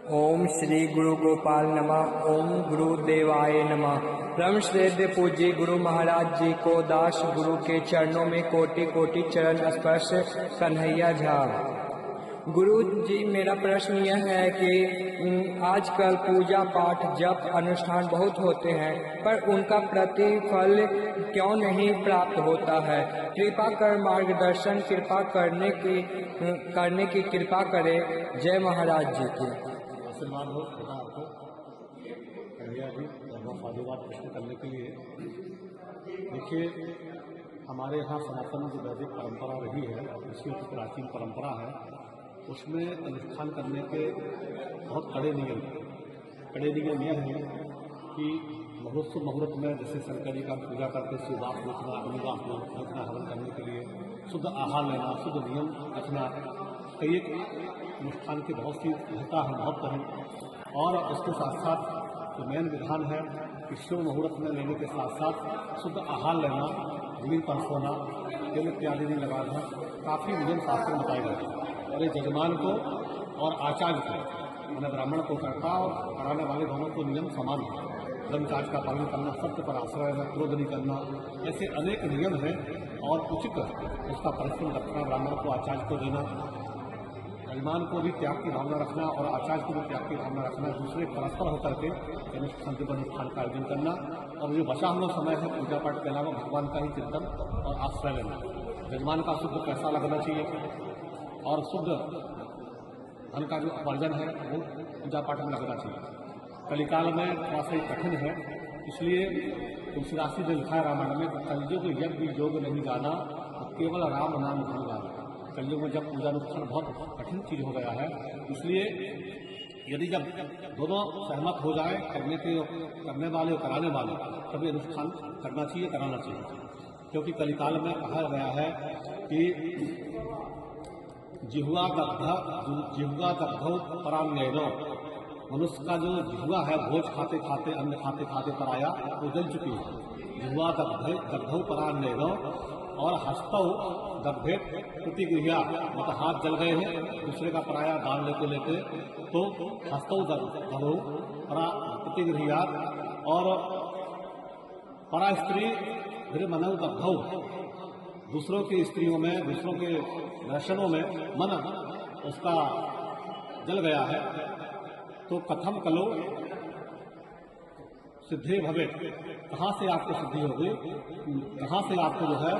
ओम श्री गुरु गोपाल नमः। ओम गुरुदेवाय नमः। परम श्रद्धेय पूज्य गुरु महाराज जी को दास गुरु के चरणों में कोटि कोटि चरण स्पर्श। कन्हैया झा। गुरु जी, मेरा प्रश्न यह है कि आजकल पूजा पाठ जप अनुष्ठान बहुत होते हैं, पर उनका प्रतिफल क्यों नहीं प्राप्त होता है? कृपा कर मार्गदर्शन कृपा करने की कृपा करे। जय महाराज जी की। आशीर्वाद हो खुदा आपको कन्हैया जी और बहुत साधुवाद प्रश्न करने के लिए। देखिए, हमारे यहाँ सनातन जो वैदिक परंपरा रही है, इसकी जो प्राचीन परंपरा है, उसमें अनुष्ठान करने के बहुत कड़े नियम यह है कि मुहूर्त में जैसे शंकर जी का पूजा करके शिववास देखना, अग्निवास देखना, हवन करने के लिए शुद्ध आहार लेना, शुद्ध नियम रखना, कई एक अनुष्ठान की बहुत सी महत्ता है, महत्व है। और उसके साथ साथ जो मेन विधान है कि शुभ मुहूर्त में लेने के साथ साथ शुद्ध आहार लेना, जमीन पर सोना, तेल इत्यादि नहीं लगाना, काफ़ी नियम शास्त्र में बताए गए हैं। और ये जजमान को और आचार्य को, मैंने ब्राह्मण को करता और कराने वाले दोनों को नियम समान है। ब्रह्मचार्य का पालन करना, सत्य पर आश्रय है, क्रोध नहीं करना, ऐसे अनेक नियम हैं। और उचित उसका परिश्रम रखना, ब्राह्मण को आचार्य को देना, यजमान को भी त्याग की भावना रखना और आचार्य को भी त्याग की भावना रखना, दूसरे परस्पर होकर के अनुष्ठान का आयोजन करना। और जो बचा हुआ समय है पूजा पाठ के अलावा भगवान का ही चिंतन और आश्रय लेना। यजमान का शुद्ध पैसा लगना चाहिए और शुद्ध धन का जो उपार्जन है वो पूजा पाठ में लगना चाहिए। कलिकाल में थोड़ा सा कठिन है, इसलिए तुलसीदास जी ने लिखा है रामायण में, कलयुग यज्ञ योग नहीं जाना, केवल राम नाम धन गाना। कलयुग में जब पूजा अनुष्ठान बहुत कठिन चीज हो गया है, इसलिए यदि जब दोनों सहमत हो जाए, करने वाले और कराने वाले, तभी अनुष्ठान करना चाहिए, कराना चाहिए। क्योंकि कलिकाल में कहा गया है कि जिह्वा दग्धौ परान्ययनो, मनुष्य का जो जिह्वा है भोज खाते खाते, अन्न खाते खाते पराया वो जल चुकी है। जिह्वा दग्धौ परान्ययनो और हस्तौ दग्धे प्रतिगृह्या, मतलब हाथ जल गए हैं दूसरे का पराया दान लेते तो हस्तौ दग्धौ प्रतिगृह्या। और परा स्त्री फिर मनौ दग्धौ, दूसरों की स्त्रियों में, दूसरों के दर्शनों में मन उसका जल गया है। तो कथम कलो सिद्धि भवे, कहाँ से आपको सिद्धि होगी, कहाँ से आपको जो है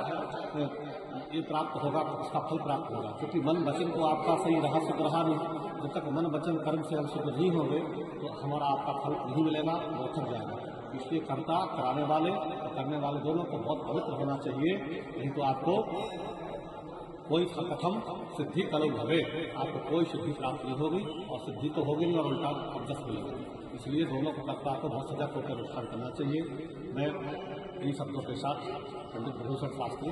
ये प्राप्त होगा, उसका फल प्राप्त होगा। क्योंकि मन वचन तो आपका सही रहा, शुद्ध रहा नहीं। जब तक मन वचन कर्म से हम शुद्ध नहीं होंगे तो हमारा आपका फल नहीं मिलेगा, वो थक जाएगा। इसलिए कर्ता, कराने वाले और करने वाले दोनों को बहुत पवित्र होना चाहिए, नहीं तो आपको कोई कथम सिद्धि कलो भवे, आपको कोई सिद्धि प्राप्त नहीं होगी और सिद्धि तो होगी नहीं और उल्टा अभ्यस्त मिलेगा। इसलिए दोनों को कर्ता को बहुत सजग होकर अनुष्ठान करना चाहिए। मैं इन शब्दों के साथ पंडित भूषण शास्त्री